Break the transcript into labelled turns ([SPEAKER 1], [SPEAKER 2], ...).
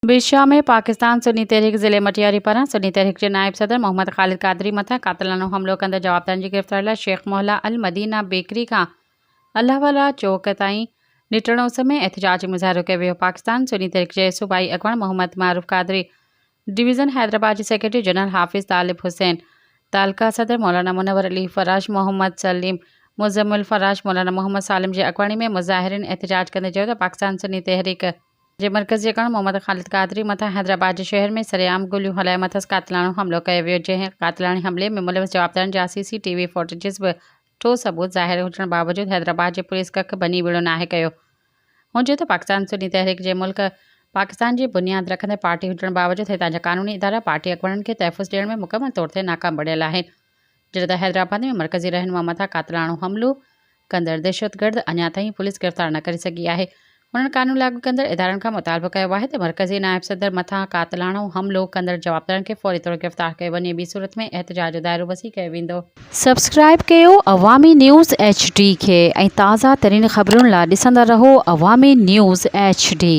[SPEAKER 1] Visa में पाकिस्तान सुन्नी तहरीक ज़िले मटियारी पारां सुन्नी तहरीक के नायब सदर मोहम्मद ख़ालिद क़ादरी मथां क़ातिलानो हमलो कंदड़ जवाबदारनि जी गिरफ़्तारी लाइ शेख मोहल्ला अल मदीना बेकरी खां अल्लाहवाला चौक ताईं निटणो समय एहतिजाजी मुज़ाहिरो कयो वियो। पाकिस्तान सुन्नी तहरीक जे सूबाई अॻवान मोहम्मद मारूफ़ क़ादरी, डिवीज़न हैदराबाद जे सेक्रेटरी जनरल हाफ़िज़ तालिब हुसैन, तालका सदर मौलाना मुनव्वर अली फ़राश, मोहम्मद सलीम मुज़म्मिल फ़राश, मौलाना मोहम्मद सालिम जी अॻवानी में मुज़ाहिरीन एहतिजाज कंदे चयो त पाकिस्तान सुन्नी तहरीक जे मरकज़ी अॻवान मोहम्मद ख़ालिद क़ादरी मथां हैदराबाद जे शहर में सरेआम गोलियूं हलाए मथसि क़ातिलानो हमलो कयो वियो, जंहिं क़ातिलानी हमले में मुलविस जवाबदारनि जा CCTV फुटेजिस बि ठोस सबूत ज़ाहिर हुजण बावजूदि हैदराबाद जे पुलिस कख बनी विड़ो नाहे कयो। हुजे त पाकिस्तान सुन्नी तहरीक जे मुल्क पाकिस्तान जी बुनियाद रखंदड़ पार्टी हुजण बावजूदि हितां जा कानूनी इदारा पार्टी अॻवाननि खे तहफ़्फ़ुज़ ॾियण में मुकमल तौर ते नाकाम बणियल आहिनि। जॾहिं त हैदराबाद में मरकज़ी रहनुमा मथां क़ातिलानो हमलो कंदड़ दहशतगर्द अञा ताईं पुलिस गिरफ़्तार न करे सघी आहे। उन्हनि कानून लागू कंदड़ इदारनि खां मुतालबो कयो आहे त मरकज़ी नायब सदर मथां क़ातिलानो हमलो कंदड़ जवाबदारनि खे फ़ौरी तौर गिरफ़्तार कयो वञे, ॿी सूरत में एहतिजाज जो दाइरो वसी कयो वेंदो। सब्सक्राइब कयो अवामी न्यूज़ HD खे ऐं ताज़ा तरीन ख़बरुनि लाइ ॾिसंदा रहो अवामी न्यूज़ HD।